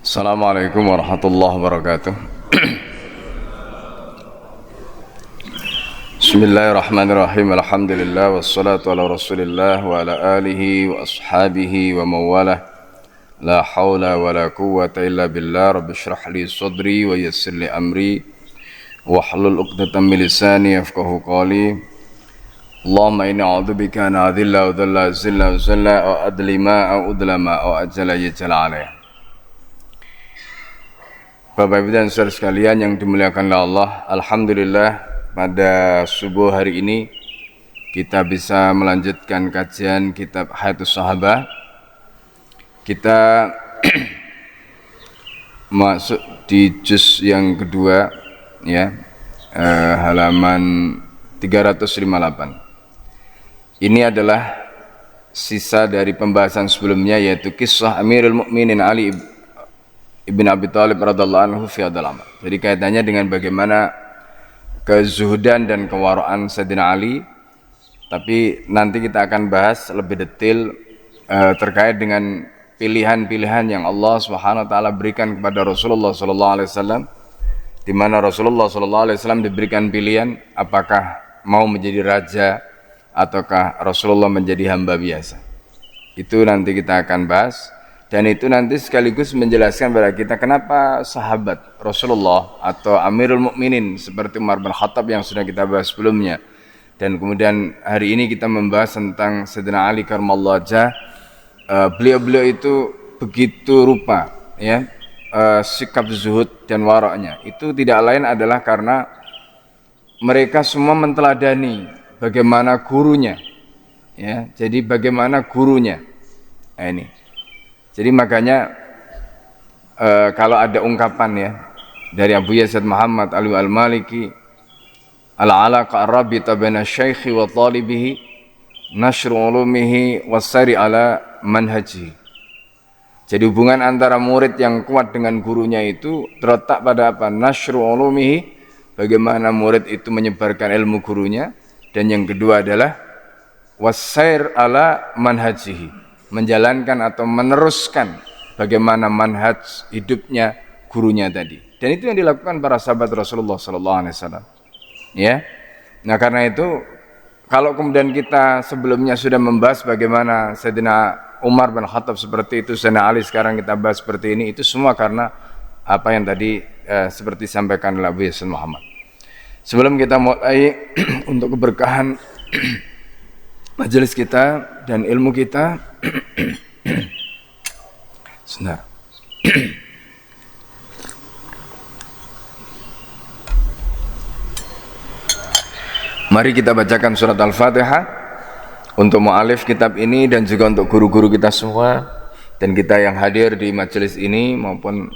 Assalamualaikum warahmatullahi wabarakatuh. Bismillahirrahmanirrahim. Alhamdulillah wassalatu ala Rasulillah wa ala alihi wa ashabihi wa mawalah. La haula wa la quwwata illa billah. Rabbi shrah li sadri wa yassir li amri wa hlul 'uqdatam min lisani yafqahu qawli. Allahumma inni a'udzubika an adilla wa dhalla zilla wa zalla wa adlima wa udlama wa ajala yajala alayh. Bapak Ibu dan saudara sekalian yang dimuliakan oleh Allah, alhamdulillah pada subuh hari ini kita bisa melanjutkan kajian kitab Hayatus Sahabah. Kita masuk di juz yang kedua ya, halaman 358. Ini adalah sisa dari pembahasan sebelumnya, yaitu kisah Amirul Mukminin Ali Ibn Abi Thalib radhiyallahu anhu fi hadzal amal. Jadi kaitannya dengan bagaimana kezuhudan dan kewaraan Sayyidina Ali. Tapi nanti kita akan bahas lebih detail terkait dengan pilihan-pilihan yang Allah Subhanahu wa taala berikan kepada Rasulullah sallallahu alaihi wasallam, di mana Rasulullah sallallahu alaihi wasallam diberikan pilihan apakah mau menjadi raja ataukah Rasulullah menjadi hamba biasa. Itu nanti kita akan bahas. Dan itu nanti sekaligus menjelaskan kepada kita kenapa sahabat Rasulullah atau Amirul Mukminin seperti Umar bin Khattab yang sudah kita bahas sebelumnya. Dan kemudian hari ini kita membahas tentang Sayyidina Ali karramallahu wajhah. Beliau-beliau itu begitu rupa ya, sikap zuhud dan waraknya. Itu tidak lain adalah karena mereka semua menteladani bagaimana gurunya. Ya, jadi bagaimana gurunya. Nah, ini. Jadi makanya kalau ada ungkapan ya dari Abu Yazid Muhammad Ali al-Maliki, al-alaqa ar-rabita baina syaikhi wa talibihi nashru ulumihi wasari ala manhajihi. Jadi hubungan antara murid yang kuat dengan gurunya itu terletak pada apa? Nashru ulumihi, bagaimana murid itu menyebarkan ilmu gurunya, dan yang kedua adalah wasair ala manhajihi, menjalankan atau meneruskan bagaimana manhaj hidupnya gurunya tadi. Dan itu yang dilakukan para sahabat Rasulullah sallallahu alaihi wasallam. Ya. Nah, karena itu kalau kemudian kita sebelumnya sudah membahas bagaimana Sayyidina Umar bin Khattab seperti itu, Sayyidina Ali sekarang kita bahas seperti ini, itu semua karena apa yang tadi seperti disampaikan oleh Abu Yazid Muhammad. Sebelum kita mulai untuk keberkahan majelis kita dan ilmu kita, sebentar. Mari kita bacakan surat Al-Fatihah untuk mu'alif kitab ini dan juga untuk guru-guru kita semua dan kita yang hadir di majelis ini maupun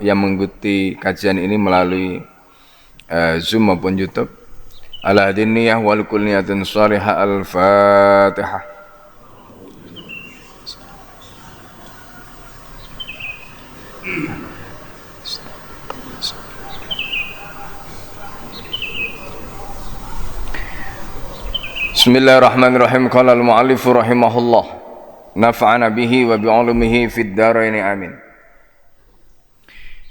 yang mengikuti kajian ini melalui Zoom maupun YouTube. Ala hadin niyah wal kul niyatin shalihah. Al-Fatihah. Bismillahirrahmanirrahim. Qala al-mu'allif rahimahullah, nafa'ana bihi wa bi'ulumihi fid dharain amin.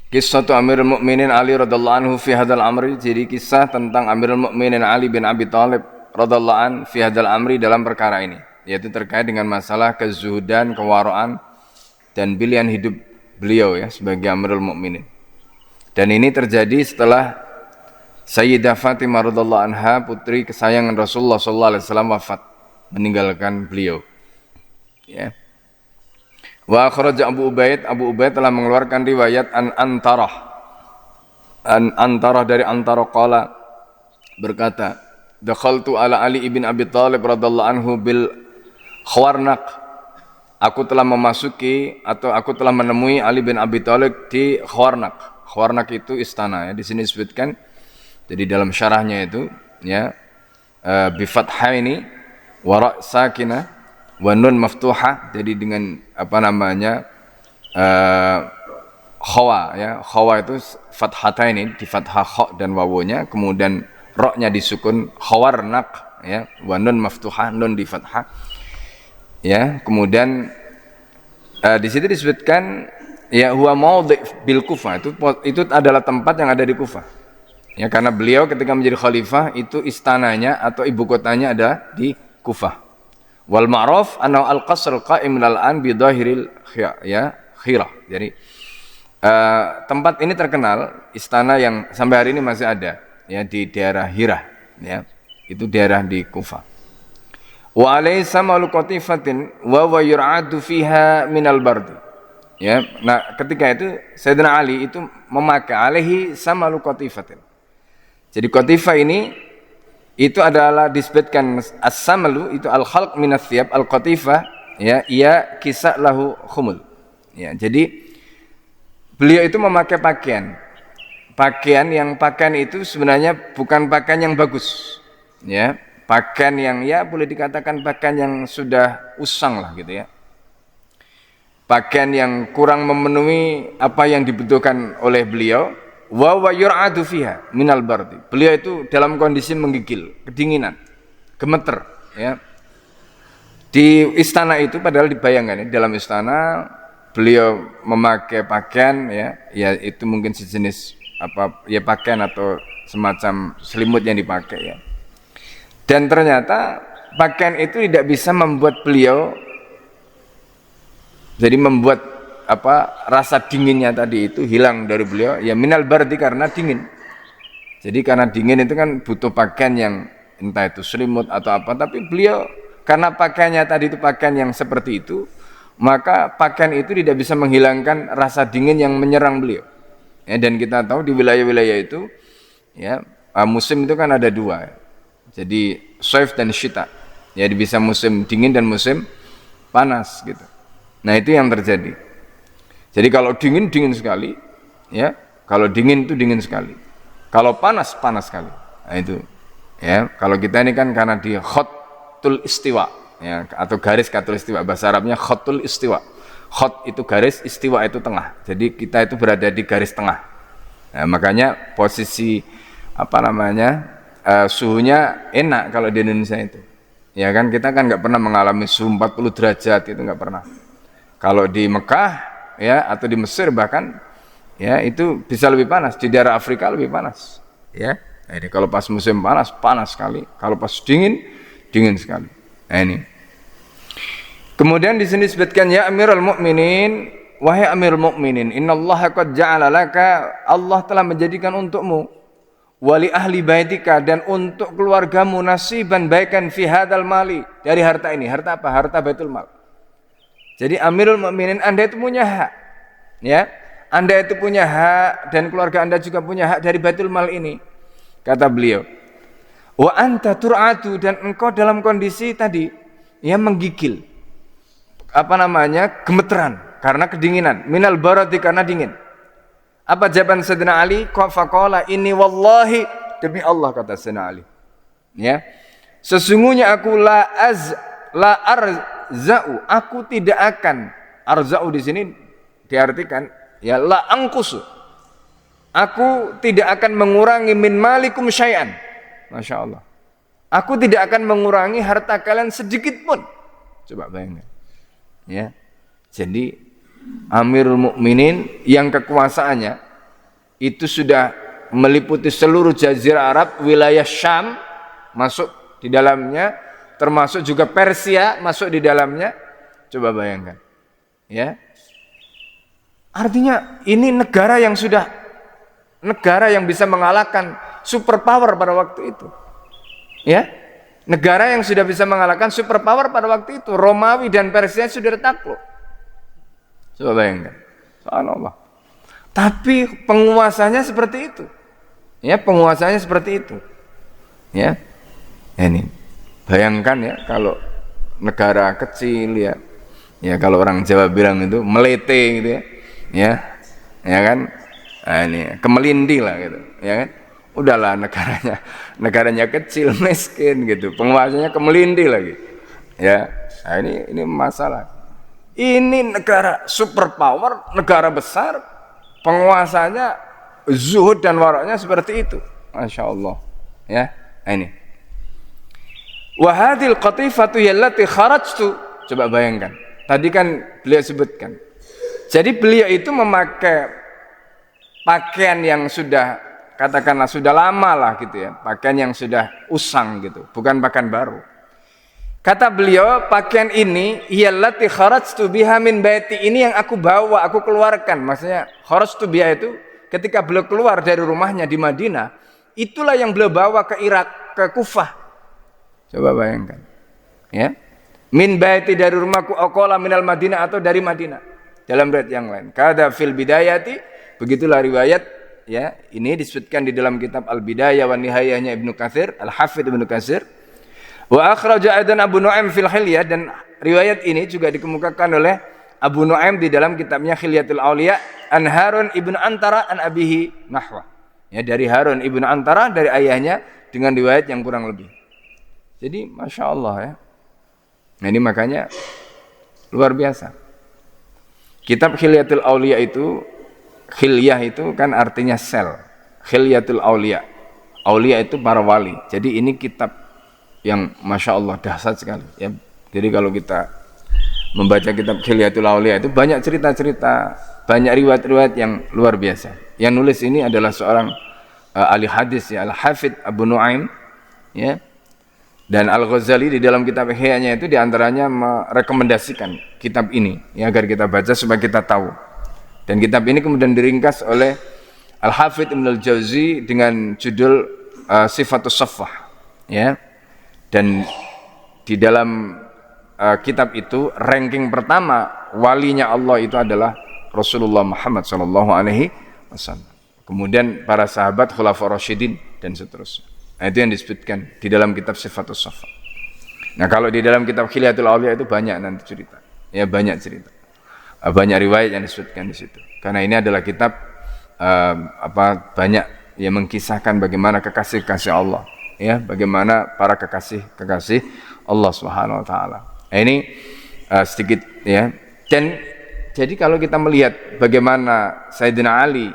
Kisah Amirul Mukminin Ali radhiyallahu anhu fi hadzal amri. Jadi kisah tentang Amirul Mukminin Ali bin Abi Thalib radhiyallahu an fi hadzal amri, dalam perkara ini, yaitu terkait dengan masalah kezuhudan, kewaraan dan pilihan hidup beliau ya sebagai Amirul Mukminin. Dan ini terjadi setelah Sayyidah Fatimah radhiyallahu anha, putri kesayangan Rasulullah sallallahu alaihi wasallam, wafat, meninggalkan beliau. Ya. Wa akhraja Abu Ubaid telah mengeluarkan riwayat an Antarah dari Antarah qala, berkata, dakhaltu ala Ali ibn Abi Thalib radhiyallahu anhu bil Khawarnaq. Aku telah memasuki atau aku telah menemui Ali bin Abi Thalib di Khawarnaq. Khawarnaq itu istana ya, di sini disebutkan. Jadi dalam syarahnya itu ya, bi fathaini wa ra' sakinah wa nun maftuhah, jadi dengan apa namanya khawa ya, khawa itu fathataini, di fathah kha dan wawunya, kemudian ra-nya disukun, khawarnaq ya, wa nun maftuhah, nun di fathah ya. Kemudian di situ disebutkan ya huwa maudhi' bil Kufah, itu adalah tempat yang ada di Kufah. Ya, karena beliau ketika menjadi khalifah itu istananya atau ibu kotanya ada di Kufah. Wal ma'ruf anna al-qasr qa'im al-an bi dhahiril khirah. Jadi tempat ini terkenal, istana yang sampai hari ini masih ada ya di daerah Hirah ya. Itu daerah di Kufah. Wa alaysa malu qatifatin wa yur'adu fiha minal bardi. Ya, nah ketika itu Sayyidina Ali itu memakai alaihi samalu qatifatin. Jadi qatifah ini itu adalah disebutkan as-samalu itu al-khalq minas thiyab, al-qatifah ya ia kisah lahu khumul. Ya, jadi beliau itu memakai pakaian itu sebenarnya bukan pakaian yang bagus. Ya, pakaian yang ya boleh dikatakan pakaian yang sudah usang lah gitu ya. Pakaian yang kurang memenuhi apa yang dibutuhkan oleh beliau. Wa yur'adu fiha minal bardi. Beliau itu dalam kondisi menggigil, kedinginan, gemeter ya. Di istana itu padahal dibayangkan ya, dalam istana beliau memakai pakaian ya itu mungkin sejenis apa ya pakaian atau semacam selimut yang dipakai ya. Dan ternyata pakaian itu tidak bisa membuat beliau jadi membuat rasa dinginnya tadi itu hilang dari beliau ya minal bardi karena dingin. Jadi karena dingin itu kan butuh pakaian yang entah itu selimut atau apa, tapi beliau karena pakaiannya tadi itu pakaian yang seperti itu, maka pakaian itu tidak bisa menghilangkan rasa dingin yang menyerang beliau. Ya, dan kita tahu di wilayah-wilayah itu ya musim itu kan ada dua. Jadi shaif dan syita. Ya bisa musim dingin dan musim panas gitu. Nah itu yang terjadi. Jadi kalau dingin sekali, ya. Kalau dingin itu dingin sekali. Kalau panas sekali. Nah itu, ya. Kalau kita ini kan karena di khatul istiwa, ya, atau garis khatulistiwa. Bahasa Arabnya khatul istiwa. Khat itu garis, istiwa itu tengah. Jadi kita itu berada di garis tengah. Nah, makanya posisi suhunya enak kalau di Indonesia itu. Ya kan kita kan nggak pernah mengalami suhu 40 derajat itu nggak pernah. Kalau di Mekah ya atau di Mesir bahkan ya itu bisa lebih panas, di daerah Afrika lebih panas ya. Nah, ini kalau pas musim panas sekali, kalau pas dingin sekali. Nah, ini kemudian di sini disebutkan ya Amirul Mukminin, wahai Amirul Mukminin, innallaha qad ja'ala laka, Allah telah menjadikan untukmu wali ahli baitika dan untuk keluargamu nasiban baikan fi hadal mali, dari harta ini. Harta apa? Harta Baitul Mal. Jadi Amirul Mukminin, Anda itu punya hak. Ya. Anda itu punya hak dan keluarga Anda juga punya hak dari Baitul Mal ini. Kata beliau. Wa anta tur'atu, dan engkau dalam kondisi tadi ya menggigil. Gemeteran karena kedinginan. Minal barati, karena dingin. Apa jawaban Sayyidina Ali? Faqala inni wallahi, demi Allah kata Sayyidina Ali. Ya. Sesungguhnya aku la arza'u, aku tidak akan, arza'u di sini diartikan ya la angkusu, aku tidak akan mengurangi min malikum syai'an. Masya Allah, aku tidak akan mengurangi harta kalian sedikit pun. Coba bayangkan ya. Jadi Amirul Mukminin yang kekuasaannya itu sudah meliputi seluruh jazirah Arab, wilayah Syam masuk di dalamnya, termasuk juga Persia masuk di dalamnya. Coba bayangkan ya. Artinya ini negara yang bisa mengalahkan superpower pada waktu itu ya. Negara yang sudah bisa mengalahkan superpower pada waktu itu. Romawi dan Persia sudah takluk. Coba bayangkan, subhanallah. Tapi penguasanya seperti itu ya, penguasanya seperti itu ya. Ini bayangkan ya, kalau negara kecil ya kalau orang Jawa bilang itu melete gitu ya kan. Nah, ini kemelindi lah gitu ya kan. Udahlah negaranya kecil, miskin gitu, penguasanya kemelindi lagi ya. Nah, ini masalah. Ini negara superpower, negara besar, penguasanya zuhud dan waraknya seperti itu. Masya Allah ya. Nah, ini wahadil qatifatu yallati kharajtu. Coba bayangkan, tadi kan beliau sebutkan Jadi beliau itu memakai pakaian yang sudah katakanlah sudah lama lah gitu ya, pakaian yang sudah usang gitu, bukan pakaian baru. Kata beliau, pakaian ini iyallati kharajtu biha min baiti, ini yang aku bawa, aku keluarkan. Maksudnya kharajtu biha itu ketika beliau keluar dari rumahnya di Madinah, itulah yang beliau bawa ke Irak, ke Kufah. Coba bayangkan. Ya. Min baiti, dari rumahku, aqala minal Madinah, atau dari Madinah. Dalam riwayat yang lain. Kada fil bidayati, begitulah riwayat ya, ini disebutkan di dalam kitab Al-Bidayah wa Nihayahnya Ibnu Katsir, Al-Hafidz Ibnu Katsir. Wa akhraja aidan Abu Nu'aim fil Hilyah, dan riwayat ini juga dikemukakan oleh Abu Nu'aim di dalam kitabnya Khilyatul Auliya an Harun ibn Antara an abihi nahwa. Ya, dari Harun ibn Antara, dari ayahnya, dengan riwayat yang kurang lebih. Jadi Masya Allah ya. Nah, ini makanya luar biasa. Kitab Khilyatul Auliya itu, Khilyah itu kan artinya sel. Khilyatul Auliya, Auliya itu para wali. Jadi ini kitab yang Masya Allah dahsyat sekali ya. Jadi kalau kita membaca kitab Khilyatul Auliya itu banyak cerita-cerita, banyak riwayat-riwayat yang luar biasa. Yang nulis ini adalah seorang ahli hadis ya, Al-Hafidz Abu Nu'aim ya. Dan Al-Ghazali di dalam kitab Ihya-nya itu diantaranya merekomendasikan kitab ini ya, agar kita baca supaya kita tahu. Dan kitab ini kemudian diringkas oleh Al-Hafidz Ibnu Al-Jauzi dengan judul Sifatus Saffah ya. Dan di dalam kitab itu ranking pertama walinya Allah itu adalah Rasulullah Muhammad SAW. Kemudian para sahabat Khulafaur Rasyidin dan seterusnya. Nah, itu yang disebutkan di dalam kitab Sifatus Saffah. Nah, kalau di dalam kitab Khilyatul Auliya itu banyak nanti cerita. Ya, banyak cerita. Banyak riwayat yang disebutkan di situ. Karena ini adalah kitab banyak yang mengkisahkan bagaimana kekasih-kekasih Allah. Ya, bagaimana para kekasih Allah Subhanahu wa taala. Nah, ini sedikit ya. Dan jadi kalau kita melihat bagaimana Sayyidina Ali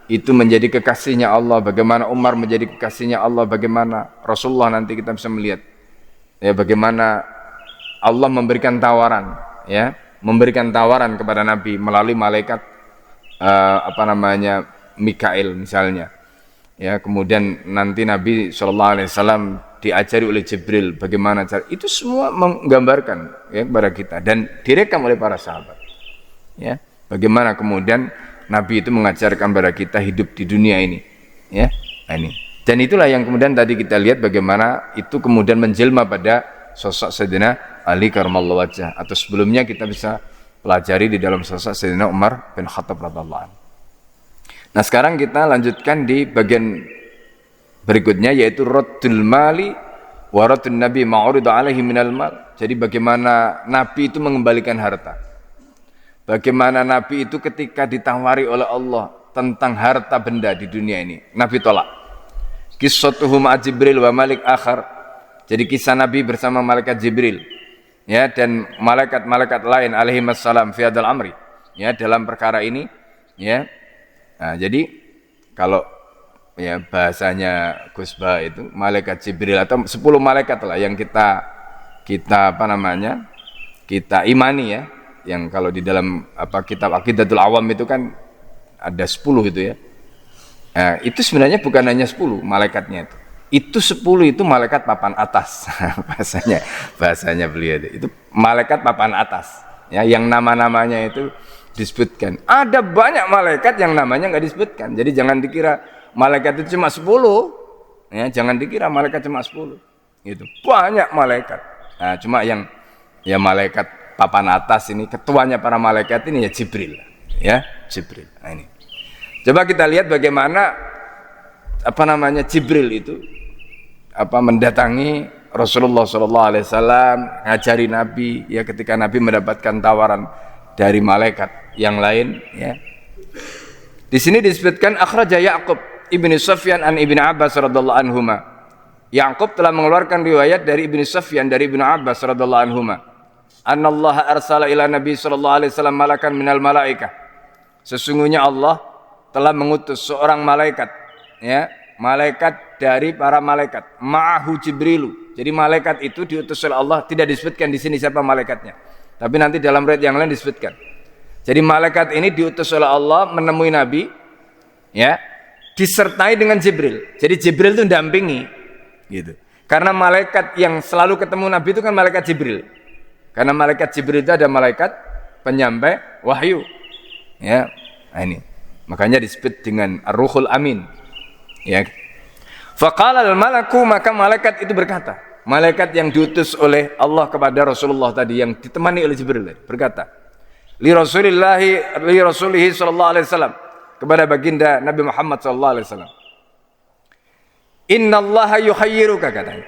itu menjadi kekasihnya Allah, bagaimana Umar menjadi kekasihnya Allah, bagaimana Rasulullah, nanti kita bisa melihat ya bagaimana Allah memberikan tawaran ya, memberikan tawaran kepada Nabi melalui malaikat Mikail misalnya. Ya, kemudian nanti Nabi SAW diajari oleh Jibril bagaimana cara, itu semua menggambarkan ya kepada kita dan direkam oleh para sahabat. Ya, bagaimana kemudian Nabi itu mengajarkan kepada kita hidup di dunia ini. Ya, nah ini. Dan itulah yang kemudian tadi kita lihat bagaimana itu kemudian menjelma pada sosok Sayyidina Ali karramallahu wajhah, atau sebelumnya kita bisa pelajari di dalam sosok Sayyidina Umar bin Khattab radhiyallahu anhu. Nah, sekarang kita lanjutkan di bagian berikutnya, yaitu raddul mali wa raddun nabi ma'urida alaihi minal mal. Jadi bagaimana Nabi itu mengembalikan harta. Bagaimana Nabi itu ketika ditawari oleh Allah tentang harta benda di dunia ini, Nabi tolak. Qissatuhu ma'a Jibril wa malik akhar. Jadi kisah Nabi bersama malaikat Jibril ya, dan malaikat-malaikat lain alaihi wassalam fi hadzal amri ya, dalam perkara ini ya. Nah, jadi kalau ya bahasanya Gus Bah itu malaikat Jibril atau 10 malaikat lah yang kita kita imani ya, yang kalau di dalam kitab Aqidatul Awam itu kan ada 10 itu ya. Nah, itu sebenarnya bukan hanya 10 malaikatnya itu 10 itu malaikat papan atas. bahasanya beliau itu malaikat papan atas ya, yang nama-namanya itu disebutkan. Ada banyak malaikat yang namanya nggak disebutkan. Jadi jangan dikira malaikat itu cuma 10 ya, jangan dikira malaikat cuma 10 gitu. Banyak malaikat. Nah, cuma yang ya malaikat papan atas ini, ketuanya para malaikat ini ya Jibril ya, Jibril. Nah, ini coba kita lihat bagaimana Jibril itu mendatangi Rasulullah SAW, ngajari Nabi ya, ketika Nabi mendapatkan tawaran dari malaikat yang lain ya. Di sini disebutkan akhraja Ya'qub ibnu Sufyan an Ibnu Abbas radhiyallahu anhuma. Ya'qub telah mengeluarkan riwayat dari Ibnu Sufyan dari Ibnu Abbas radhiyallahu anhuma. Anallaha arsala ila Nabi sallallahu alaihi wasallam malakan minal malaikah. Sesungguhnya Allah telah mengutus seorang malaikat ya, malaikat dari para malaikat, ma'ahu Jibrilu. Jadi malaikat itu diutus oleh Allah, tidak disebutkan di sini siapa malaikatnya. Tapi nanti dalam riwayat yang lain disebutkan. Jadi malaikat ini diutus oleh Allah menemui Nabi, ya, disertai dengan Jibril. Jadi Jibril itu dampingi, gitu. Karena malaikat yang selalu ketemu Nabi itu kan malaikat Jibril. Karena malaikat Jibril itu ada malaikat penyampai wahyu, ya. Nah, ini makanya disebut dengan Ar-Ruhul Amin, ya. Faqala al-malaku, maka malaikat itu berkata, malaikat yang diutus oleh Allah kepada Rasulullah tadi, yang ditemani oleh Jibril tadi, berkata, li rasulihi sallallahu alaihi wasallam, kepada baginda Nabi Muhammad sallallahu alaihi wasallam, innallaha yukhayyiruka, katanya,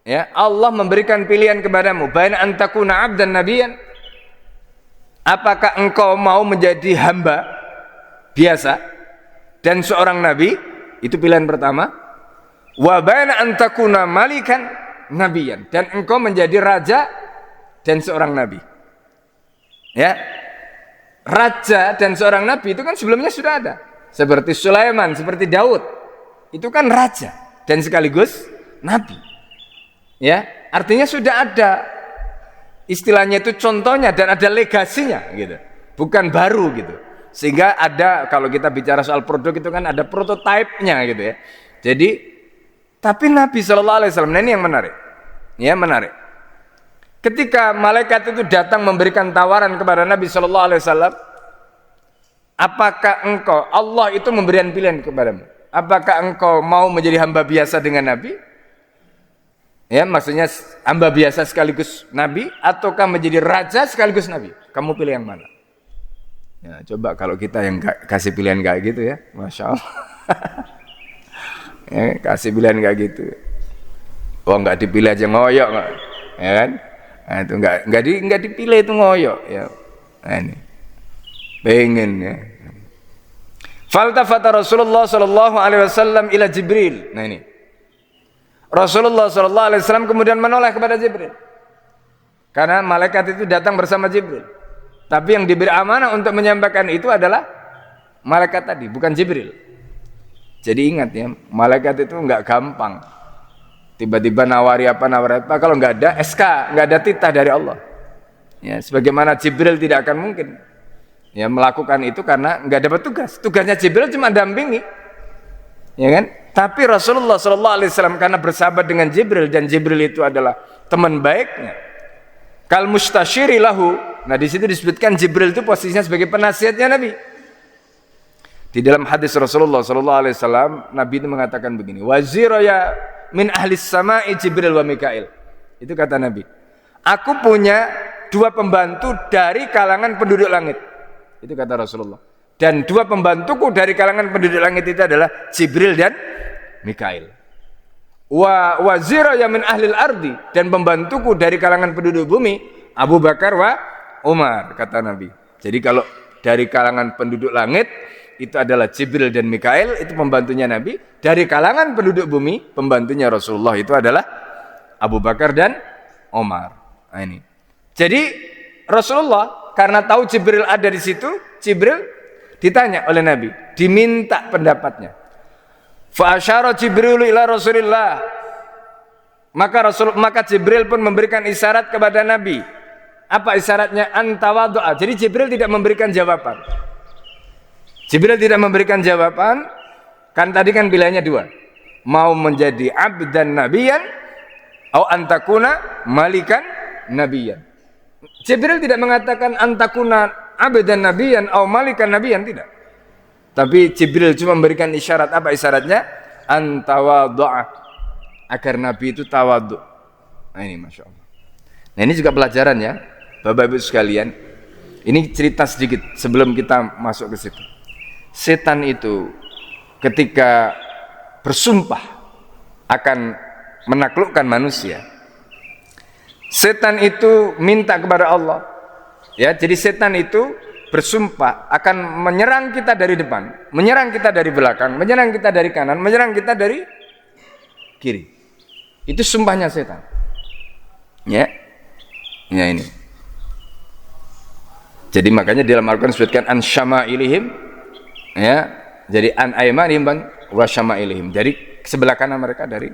ya, Allah memberikan pilihan kepadamu, baina an takuna 'abdan nabiyyan, apakah engkau mau menjadi hamba biasa dan seorang nabi, itu pilihan pertama, wa baina an takuna malikan nabiyyan, dan engkau menjadi raja dan seorang nabi. Ya, raja dan seorang nabi itu kan sebelumnya sudah ada, seperti Sulaiman, seperti Daud, itu kan raja dan sekaligus nabi. Ya, artinya sudah ada, istilahnya itu contohnya dan ada legasinya, gitu, bukan baru, gitu. Sehingga ada, kalau kita bicara soal produk itu kan ada prototipenya, gitu ya. Jadi, tapi Nabi Shallallahu Alaihi Wasallam, nah ini yang menarik, ya, menarik. Ketika malaikat itu datang memberikan tawaran kepada Nabi Shallallahu Alaihi Wasallam, apakah engkau, Allah itu memberikan pilihan kepadamu, apakah engkau mau menjadi hamba biasa dengan Nabi, ya, maksudnya hamba biasa sekaligus Nabi, ataukah menjadi raja sekaligus Nabi, kamu pilih yang mana? Ya, coba kalau kita yang kasih pilihan kayak gitu, ya, Masya Allah. Ya, kasih pilihan kayak gitu, oh nggak dipilih aja ngoyok, ya kan? Nah, itu nggak dipilih itu ngoyok, ya. Nah, ini pengen, ya. Faltafata Rasulullah sallallahu alaihi wasallam ila Jibril. Nah, ini Rasulullah sallallahu alaihi wasallam kemudian menoleh kepada Jibril, karena malaikat itu datang bersama Jibril. Tapi yang diberi amanah untuk menyampaikan itu adalah malaikat tadi, bukan Jibril. Jadi ingat, ya, malaikat itu nggak gampang tiba-tiba nawari apa kalau nggak ada SK, nggak ada titah dari Allah, ya, sebagaimana Jibril tidak akan mungkin, ya, melakukan itu karena nggak dapat tugas. Tugasnya Jibril cuma dampingi, ya kan? Tapi Rasulullah SAW karena bersahabat dengan Jibril, dan Jibril itu adalah teman baiknya, kal mustasyiri lahu. Nah, di situ disebutkan Jibril itu posisinya sebagai penasihatnya Nabi. Di dalam hadis Rasulullah SAW, Nabi itu mengatakan begini, waziraya min ahlis sama'i Jibril wa Mikail. Itu kata Nabi, aku punya dua pembantu dari kalangan penduduk langit. Itu kata Rasulullah. Dan dua pembantuku dari kalangan penduduk langit itu adalah Jibril dan Mikail. Wa waziraya min ahlil ardi, dan pembantuku dari kalangan penduduk bumi Abu Bakar wa Umar, kata Nabi. Jadi kalau dari kalangan penduduk langit itu adalah Jibril dan Mikail, itu pembantunya Nabi. Dari kalangan penduduk bumi, pembantunya Rasulullah itu adalah Abu Bakar dan Umar. Nah, ini. Jadi Rasulullah karena tahu Jibril ada di situ, Jibril ditanya oleh Nabi, diminta pendapatnya. Fa asyara Jibril ila Rasulillah. Maka Jibril pun memberikan isyarat kepada Nabi. Apa isyaratnya? Antawadhu'a. Jadi Jibril tidak memberikan jawaban. Jibril tidak memberikan jawaban, kan tadi kan pilihannya dua, mau menjadi abdan nabiyan atau antakuna malikan nabiyan. Jibril tidak mengatakan antakuna abdan nabiyan atau malikan nabiyan, tidak. Tapi Jibril cuma memberikan isyarat. Apa isyaratnya? Antawadhu'a, agar Nabi itu tawadhu. Nah, ini Masya Allah. Nah, ini juga pelajaran, ya Bapak Ibu sekalian. Ini cerita sedikit sebelum kita masuk ke situ. Setan itu ketika bersumpah akan menaklukkan manusia, setan itu minta kepada Allah, ya. Jadi setan itu bersumpah akan menyerang kita dari depan, menyerang kita dari belakang, menyerang kita dari kanan, menyerang kita dari kiri. Itu sumpahnya setan, ya. Ya, ini. Jadi makanya di dalam Al-Quran disebutkan an syama'ilihim, ya. Jadi an aymanihim wa syama'ilihim. Jadi sebelah kanan mereka dari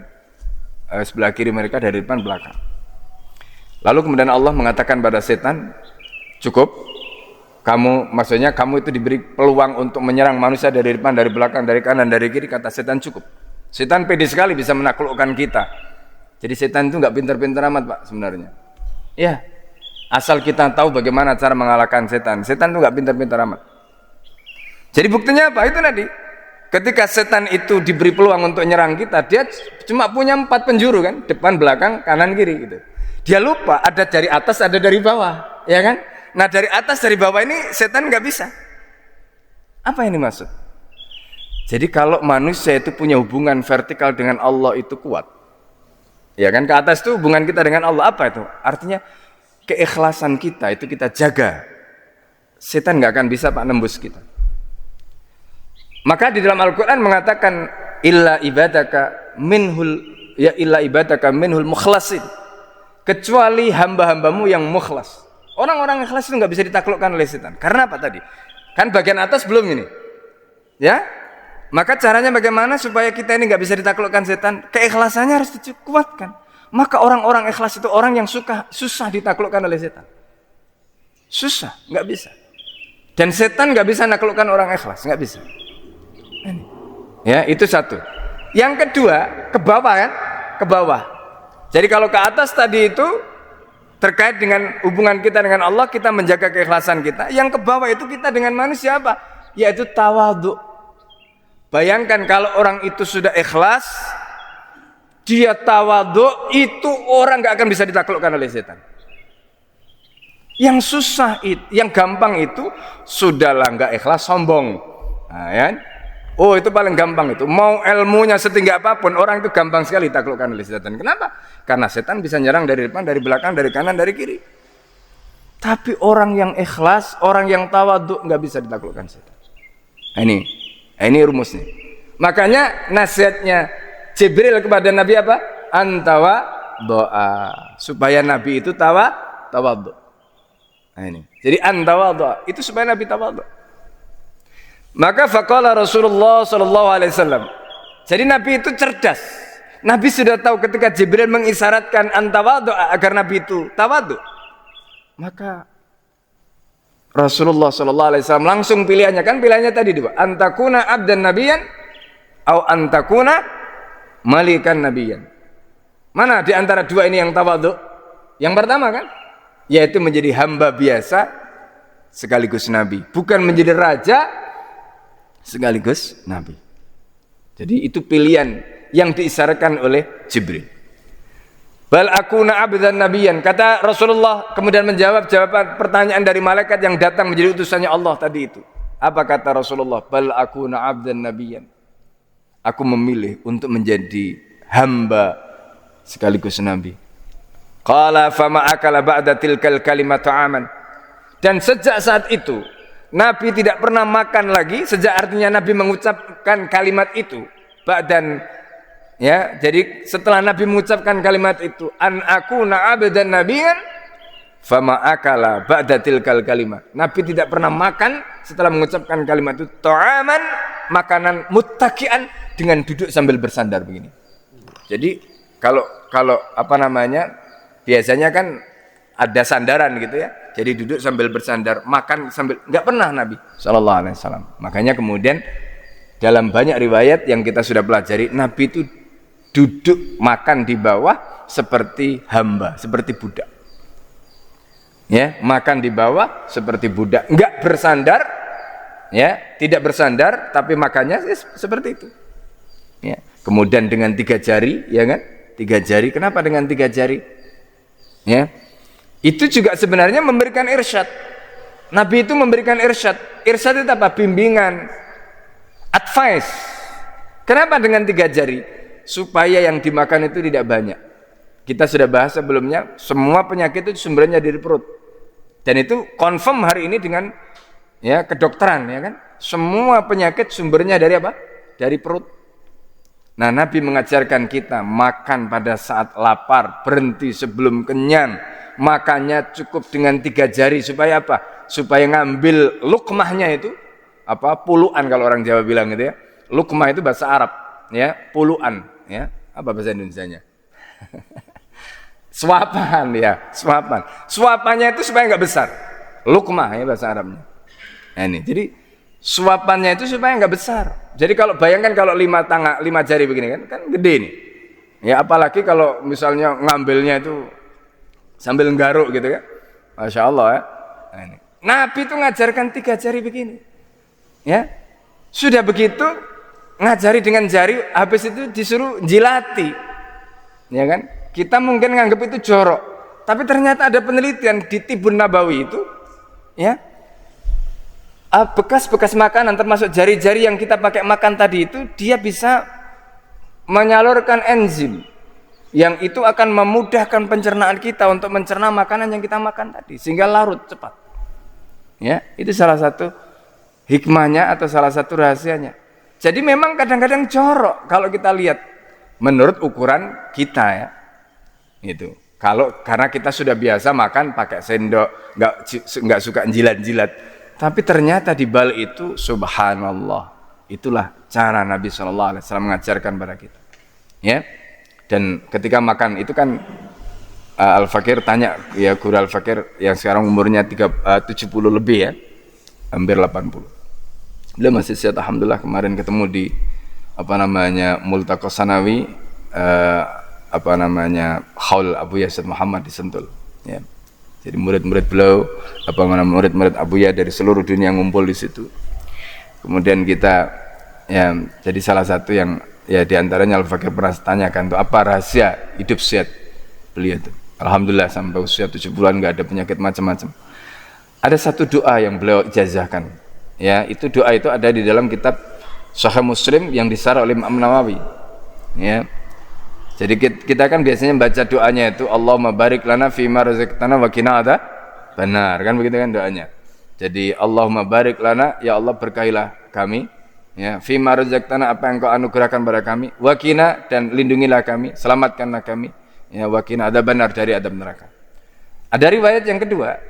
sebelah kiri mereka dari depan belakang. Lalu kemudian Allah mengatakan pada setan, cukup, Maksudnya kamu itu diberi peluang untuk menyerang manusia dari depan, dari belakang, dari kanan, dari kiri. Kata setan, cukup. Setan pede sekali bisa menaklukkan kita. Jadi setan itu nggak pintar-pintar amat, Pak, sebenarnya. Ya, asal kita tahu bagaimana cara mengalahkan setan. Setan itu nggak pintar-pintar amat. Jadi buktinya apa? Itu tadi. Ketika setan itu diberi peluang untuk nyerang kita, dia cuma punya 4 penjuru kan, depan, belakang, kanan, kiri gitu. Dia lupa ada dari atas, ada dari bawah, ya kan? Nah, dari atas, dari bawah ini setan nggak bisa. Apa ini maksud? Jadi kalau manusia itu punya hubungan vertikal dengan Allah itu kuat, ya kan? Ke atas itu hubungan kita dengan Allah, apa itu? Artinya keikhlasan kita itu kita jaga. Setan nggak akan bisa, Pak, nembus kita. Maka di dalam Al-Quran mengatakan illa ibadaka minhul mukhlasin, kecuali hamba-hambamu yang mukhlas. Orang-orang ikhlas itu nggak bisa ditaklukkan oleh setan. Karena apa tadi? Kan bagian atas belum ini, ya. Maka caranya bagaimana supaya kita ini nggak bisa ditaklukkan setan? Keikhlasannya harus dikuatkan. Maka orang-orang ikhlas itu orang yang susah ditaklukkan oleh setan. Susah, nggak bisa. Dan setan nggak bisa naklukkan orang ikhlas, nggak bisa. Ya, itu satu. Yang kedua, ke bawah kan? Ke bawah. Jadi kalau ke atas tadi itu terkait dengan hubungan kita dengan Allah, kita menjaga keikhlasan kita. Yang ke bawah itu kita dengan manusia apa? Yaitu tawadhu. Bayangkan kalau orang itu sudah ikhlas, dia tawadhu, itu orang gak akan bisa ditaklukkan oleh setan. Yang susah itu, yang gampang itu, sudahlah gak ikhlas, sombong. Nah, ya? Oh, itu paling gampang itu. Mau ilmunya setinggi apapun, orang itu gampang sekali ditaklukkan oleh setan. Kenapa? Karena setan bisa nyerang dari depan, dari belakang, dari kanan, dari kiri. Tapi orang yang ikhlas, orang yang tawadhu nggak bisa ditaklukkan setan. Ini rumusnya. Makanya nasihatnya Jibril kepada Nabi apa? Antawa doa, supaya Nabi itu tawadhu. Nah, ini. Jadi antawa doa itu supaya Nabi tawadhu. Maka faqala Rasulullah sallallahu alaihi wasallam. Jadi Nabi itu cerdas. Nabi sudah tahu ketika Jibril mengisyaratkan antawadhu agar Nabi itu tawadhu. Maka Rasulullah sallallahu alaihi wasallam langsung pilihannya, kan pilihannya tadi dua, antakuna abdan nabiyan atau antakuna malikan nabiyan. Mana di antara dua ini yang tawadhu? Yang pertama kan, yaitu menjadi hamba biasa sekaligus nabi, bukan menjadi raja sekaligus nabi. Jadi itu pilihan yang diisyaratkan oleh Jibril. Bal akuna abdan nabiyan, kata Rasulullah, kemudian menjawab jawaban pertanyaan dari malaikat yang datang menjadi utusannya Allah tadi itu. Apa kata Rasulullah? Bal akuna abdan nabiyan, aku memilih untuk menjadi hamba sekaligus nabi. Qala fama akala ba'da tilkal kalimatu aman. Dan sejak saat itu Nabi tidak pernah makan lagi, sejak artinya Nabi mengucapkan kalimat itu. Ba'dan, ya, jadi setelah Nabi mengucapkan kalimat itu, an akuna abdan nabiyan fama akala ba'da tilkal kalimat. Nabi tidak pernah makan setelah mengucapkan kalimat itu, ta'aman, makanan muttaki'an, dengan duduk sambil bersandar begini. Jadi kalau apa namanya, biasanya kan ada sandaran gitu ya. Jadi duduk sambil bersandar, makan sambil, nggak pernah Nabi sallallahu alaihi wasallam. Makanya kemudian dalam banyak riwayat yang kita sudah pelajari, Nabi itu duduk makan di bawah seperti hamba, seperti budak. Ya, makan di bawah seperti budak, nggak bersandar, ya, tidak bersandar, tapi makannya seperti itu. Ya, kemudian dengan 3 jari, ya kan? 3 jari. Kenapa dengan 3 jari? Ya. Itu juga sebenarnya memberikan irsyad. Nabi itu memberikan irsyad. Irsyad itu apa? Bimbingan, advice. Kenapa dengan 3 jari? Supaya yang dimakan itu tidak banyak. Kita sudah bahas sebelumnya, semua penyakit itu sumbernya dari perut. Dan itu confirm hari ini dengan ya kedokteran, ya kan? Semua penyakit sumbernya dari apa? Dari perut. Nah, Nabi mengajarkan kita makan pada saat lapar, berhenti sebelum kenyang. Makannya cukup dengan 3 jari, supaya apa? Supaya ngambil lukmahnya itu apa? Puluhan kalau orang Jawa bilang gitu ya. Lukmah itu bahasa Arab, ya, puluhan, ya. Apa bahasa Indonesianya? Suapan, ya, suapan. Suapannya itu supaya nggak besar. Lukmah ya bahasa Arabnya. Nah, ini. Jadi suapannya itu supaya nggak besar. Jadi kalau bayangkan kalau 5 jari begini kan gede nih. Ya apalagi kalau misalnya ngambilnya itu sambil nggaruk gitu kan. Masya Allah ya. Nah, ini. Nabi itu ngajarkan 3 jari begini. Ya. Sudah begitu ngajari dengan jari, habis itu disuruh jilati. Ya kan? Kita mungkin nganggap itu jorok, tapi ternyata ada penelitian di Tibun Nabawi itu, ya, bekas-bekas makanan termasuk jari-jari yang kita pakai makan tadi itu, dia bisa menyalurkan enzim yang itu akan memudahkan pencernaan kita untuk mencerna makanan yang kita makan tadi, sehingga larut cepat. Ya, itu salah satu hikmahnya atau salah satu rahasianya. Jadi memang kadang-kadang jorok kalau kita lihat menurut ukuran kita ya. Itu. Karena kita sudah biasa makan pakai sendok, nggak suka jilat-jilat. Tapi ternyata di balik itu subhanallah. Itulah cara Nabi SAW mengajarkan pada kita. Ya. Dan ketika makan itu kan Al-Fakir tanya ya guru Al-Fakir yang sekarang umurnya 70 lebih ya. Hampir 80. Beliau masih sehat alhamdulillah, kemarin ketemu di Multaqo Sanawi Haul Abu Yazid Muhammad di Sentul ya. Jadi murid-murid beliau murid-murid Abu Ya dari seluruh dunia ngumpul di situ. Kemudian kita ya jadi salah satu yang ya diantaranya Al-Fakir pernah tanyakan tuh apa rahasia hidup sehat beliau itu. Alhamdulillah sampai usia 7 bulan nggak ada penyakit macam-macam. Ada satu doa yang beliau ijazahkan ya, itu doa itu ada di dalam kitab Sahih Muslim yang disarah oleh Imam Nawawi ya. Jadi kita kan biasanya baca doanya itu Allahumma barik lana fima razaqtana wa qina adzabannar, kan begitu kan doanya. Jadi Allahumma barik lana, ya Allah berkahilah kami ya, fima razaqtana apa yang Kau anugerahkan pada kami, wa qina dan lindungilah kami, selamatkanlah kami ya, wa qina adzabannar dari adab neraka. Ada riwayat yang kedua,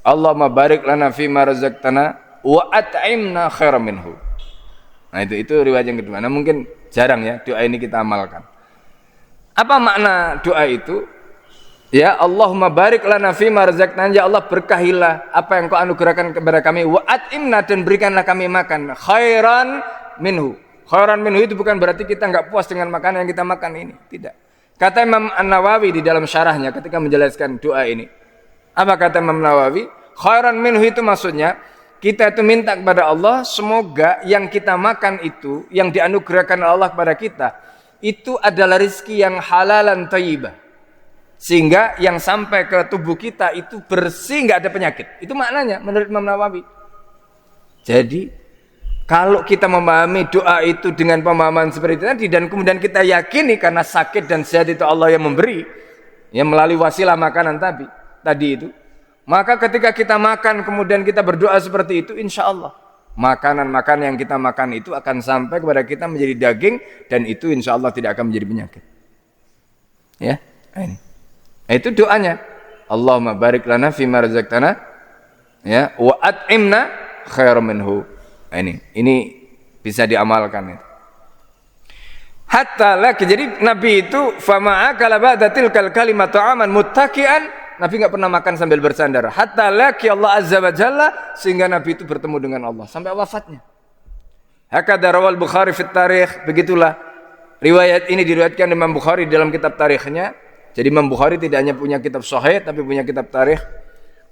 Allahumma barik lana fima razaqtana wa at'imna khairan minhu. Nah itu riwayat yang kedua. Nah mungkin jarang ya doa ini kita amalkan. Apa makna doa itu? Ya Allahumma barik lana fima razaqtana, ya Allah berkahilah apa yang Kau anugerahkan kepada kami, wa at'imna dan berikanlah kami makan khairan minhu. Khairan minhu itu bukan berarti kita enggak puas dengan makanan yang kita makan ini, tidak. Kata Imam An-Nawawi di dalam syarahnya ketika menjelaskan doa ini, apa kata Imam Nawawi? Khairan minhu itu maksudnya kita itu minta kepada Allah semoga yang kita makan itu, yang dianugerahkan Allah kepada kita itu adalah rezeki yang halalan thayyibah, sehingga yang sampai ke tubuh kita itu bersih, nggak ada penyakit. Itu maknanya menurut Imam Nawawi. Jadi kalau kita memahami doa itu dengan pemahaman seperti itu tadi, dan kemudian kita yakini karena sakit dan sehat itu Allah yang memberi yang melalui wasilah makanan tadi itu, maka ketika kita makan kemudian kita berdoa seperti itu, insya Allah makanan-makanan yang kita makan itu akan sampai kepada kita menjadi daging, dan itu insya Allah tidak akan menjadi penyakit. Ya, ini. Nah, itu doanya. Allahumma barik lana fima razaqtana ya wa at'imna khairan minhu. Nah, ini bisa diamalkan itu. Hatta laki, jadi Nabi itu fama'akala ba'da tilkal kalimatu aman muttaqian. Nabi enggak pernah makan sambil bersandar. Hatta laki Allah azza wa jalla, sehingga Nabi itu bertemu dengan Allah sampai wafatnya. Hakadha rawal Bukhari fit tarikh, begitulah riwayat ini diriwayatkan Imam Bukhari dalam kitab tarikhnya. Jadi Imam Bukhari tidak hanya punya kitab sahih tapi punya kitab tarikh.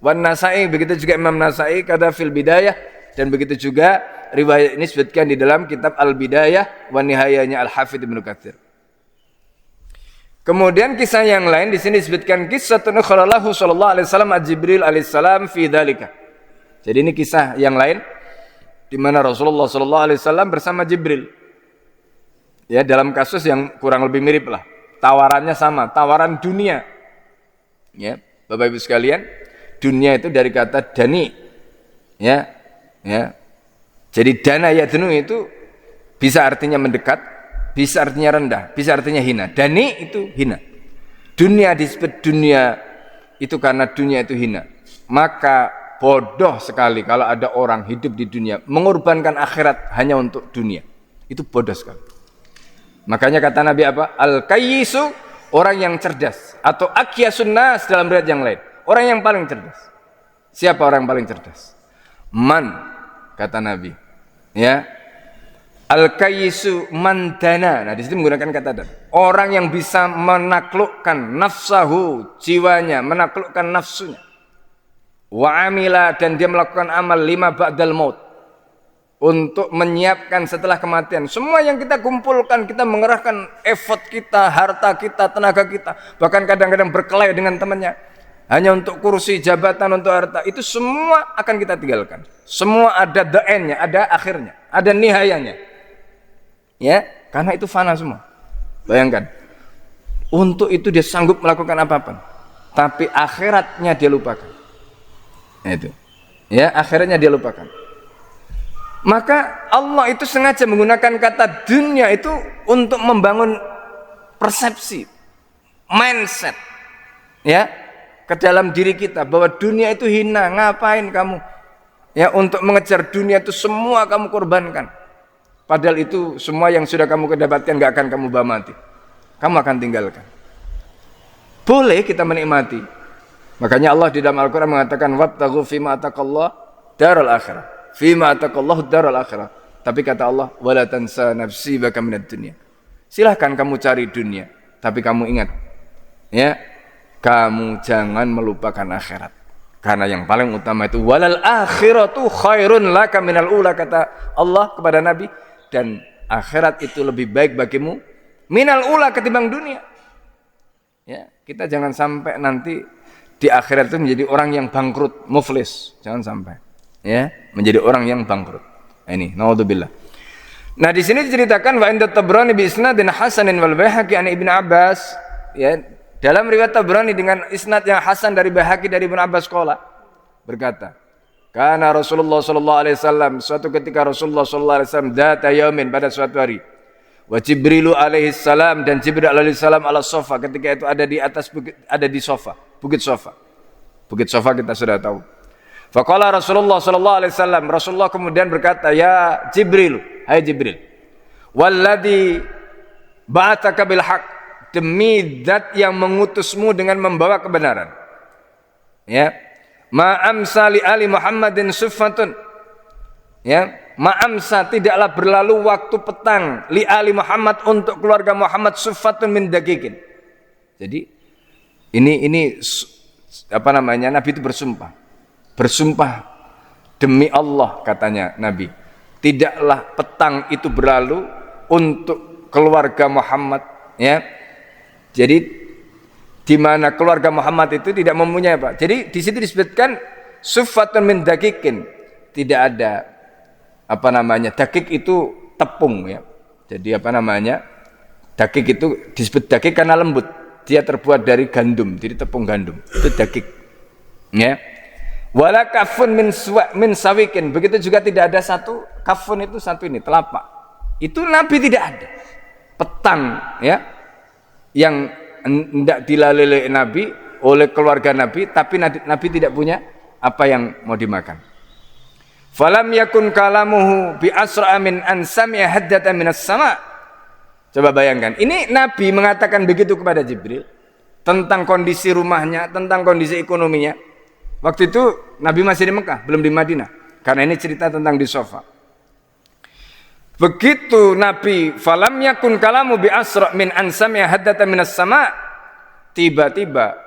Wan Nasa'i, begitu juga Imam Nasa'i kada fil bidayah, dan begitu juga riwayat ini disebutkan di dalam kitab Al-Bidayah wa Nihayahnya Al-Hafidz Ibnu Katsir. Kemudian kisah yang lain di sini disebutkan kisah tunukhralahu sallallahu alaihi wasallam Jibril alaihissalam fi dzalika. Jadi ini kisah yang lain di mana Rasulullah sallallahu alaihi wasallam bersama Jibril. Ya, dalam kasus yang kurang lebih mirip lah. Tawarannya sama, tawaran dunia. Ya, Bapak Ibu sekalian, dunia itu dari kata dani. Ya. Ya. Jadi dana ya denu itu bisa artinya mendekat, bisa artinya rendah, bisa artinya hina. Dani itu hina. Dunia disebut dunia itu karena dunia itu hina. Maka bodoh sekali kalau ada orang hidup di dunia mengorbankan akhirat hanya untuk dunia. Itu bodoh sekali. Makanya kata Nabi apa? Al-kayyisu, orang yang cerdas, atau aqyasun nas dalam riwayat yang lain. Orang yang paling cerdas. Siapa orang yang paling cerdas? Man kata Nabi. Ya. Al-kayyisu man dana. Nah, di situ menggunakan kata dan. Orang yang bisa menaklukkan nafsahu, jiwanya, menaklukkan nafsunya. Wa amila, dan dia melakukan amal lima ba'dal maut. Untuk menyiapkan setelah kematian. Semua yang kita kumpulkan, kita mengerahkan effort kita, harta kita, tenaga kita. Bahkan kadang-kadang berkelahi dengan temannya. Hanya untuk kursi, jabatan, untuk harta. Itu semua akan kita tinggalkan. Semua ada the end-nya, ada akhirnya, ada nihayanya. Ya, karena itu fana semua. Bayangkan. Untuk itu dia sanggup melakukan apapun. Tapi akhiratnya dia lupakan. Nah, itu. Ya, akhiratnya dia lupakan. Maka Allah itu sengaja menggunakan kata dunia itu untuk membangun persepsi, mindset, ya, ke dalam diri kita bahwa dunia itu hina. Ngapain kamu? Ya, untuk mengejar dunia itu semua kamu korbankan. Padahal itu semua yang sudah kamu kedapatkan gak akan kamu bawa mati. Kamu akan tinggalkan. Boleh kita menikmati. Makanya Allah di dalam Al-Quran mengatakan wabtaghu fima ataqallah darul akhirah. Fima ataqallahu darul akhirah. Tapi kata Allah wala tansa nafsibaka minad dunya. Silahkan kamu cari dunia, tapi kamu ingat, ya, kamu jangan melupakan akhirat. Karena yang paling utama itu walal akhiratu khairun laka minal ula, kata Allah kepada Nabi, dan akhirat itu lebih baik bagimu minal ula, ketimbang dunia. Ya, kita jangan sampai nanti di akhirat itu menjadi orang yang bangkrut, muflis. Jangan sampai. Ya, menjadi orang yang bangkrut. Nah, ini naudzubillah. Nah, di sini diceritakan wa inda Tabrani bi isnadin hasanin wal Baihaqi an Ibnu Abbas, ya, dalam riwayat Tabrani dengan isnad yang hasan dari Baihaqi dari Ibnu Abbas qala, berkata, kana Rasulullah sallallahu alaihi wasallam, suatu ketika Rasulullah sallallahu alaihi wasallam data yaumin, pada suatu hari, wa Jibrilu alaihi salam, dan Jibril alaihi salam ala sofa, ketika itu ada di atas bukit, ada di sofa, bukit sofa. Bukit sofa kita sudah tahu. Faqala Rasulullah sallallahu alaihi wasallam, Rasulullah kemudian berkata, ya Jibril, hai Jibril, walladzi ba'atsaka bil haqq, demi zat yang mengutusmu dengan membawa kebenaran. Ya, ma'amsa li ali Muhammadin suffatun. Ya, ma'amsa, tidaklah berlalu waktu petang li ali Muhammad, untuk keluarga Muhammad, suffatun min daqiqin. Jadi ini apa namanya? Nabi itu bersumpah demi Allah, katanya Nabi, tidaklah petang itu berlalu untuk keluarga Muhammad, ya. Jadi di mana keluarga Muhammad itu tidak mempunyai apa. Jadi di situ disebutkan suffatun min daqiqin, tidak ada apa namanya, dakik itu tepung, ya. Jadi apa namanya, dakik itu disebut dakik karena lembut, dia terbuat dari gandum, jadi tepung gandum, itu dakik, ya. Wala kafun min sawikin, begitu juga tidak ada satu kafun, itu satu ini telapak, itu Nabi tidak ada petang, ya, yang hendak dilalui Nabi oleh keluarga Nabi, tapi Nabi tidak punya apa yang mau dimakan. Falam yakun kalamuhu bi asra min an sami'a haddatan minas sama. Coba bayangkan, ini Nabi mengatakan begitu kepada Jibril tentang kondisi rumahnya, tentang kondisi ekonominya. Waktu itu Nabi masih di Mekah, belum di Madinah. Karena ini cerita tentang di sofa. Begitu Nabi, falam yakun kalamu bi asra min an sami'a haddatan minas sama, tiba-tiba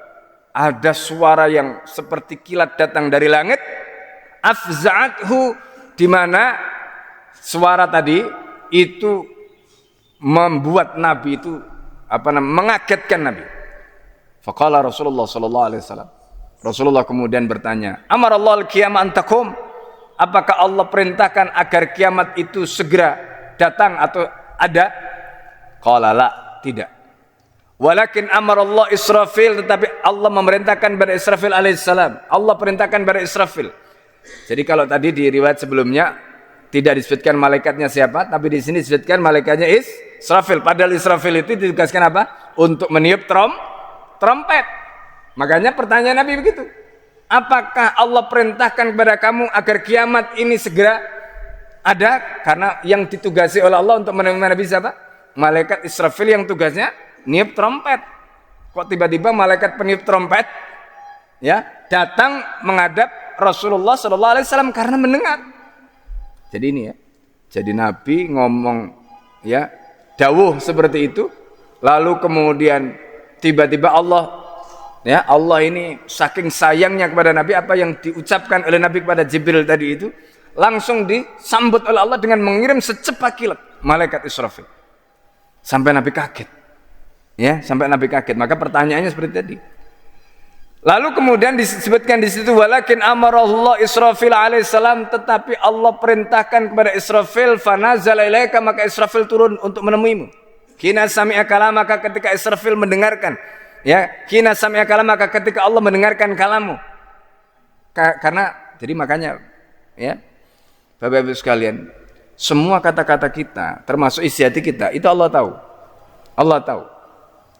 ada suara yang seperti kilat datang dari langit, afza'athu, di mana suara tadi itu membuat Nabi itu mengagetkan Nabi. Faqala Rasulullah sallallahu alaihi wasallam, Rasulullah kemudian bertanya, amarallahu al-qiyamah an taqum, apakah Allah perintahkan agar kiamat itu segera datang atau ada? Qala la, tidak. Walakin amarallahu Israfil, tetapi Allah memerintahkan pada Israfil alaihissalam. Allah perintahkan pada Israfil. Jadi kalau tadi di riwayat sebelumnya tidak disebutkan malaikatnya siapa, tapi di sini disebutkan malaikatnya Israfil. Padahal Israfil itu ditugaskan apa? Untuk meniup trompet. Makanya pertanyaan Nabi begitu, apakah Allah perintahkan kepada kamu agar kiamat ini segera ada? Karena yang ditugasi oleh Allah untuk menemui Nabi siapa? Malaikat Israfil yang tugasnya niup trompet. Kok tiba-tiba malaikat peniup trompet, ya, datang menghadap Rasulullah SAW karena mendengar Jadi ini ya. Jadi Nabi ngomong ya, dawuh seperti itu, lalu kemudian tiba-tiba Allah ini saking sayangnya kepada Nabi, apa yang diucapkan oleh Nabi kepada Jibril tadi itu langsung disambut oleh Allah dengan mengirim secepat kilat malaikat Israfil. Sampai Nabi kaget. Ya, sampai Nabi kaget. Maka pertanyaannya seperti tadi. Lalu kemudian disebutkan di situ walakin amarallah Israfil alaihissalam, tetapi Allah perintahkan kepada Israfil fanazala ilaika, maka Israfil turun untuk menemuimu. Hina sami'a kalam, maka ketika Israfil mendengarkan, ya, hina sami'a kalam, maka ketika Allah mendengarkan kalammu. Karena jadi makanya ya, Bapak-Ibu sekalian, semua kata-kata kita termasuk isi hati kita itu Allah tahu. Allah tahu.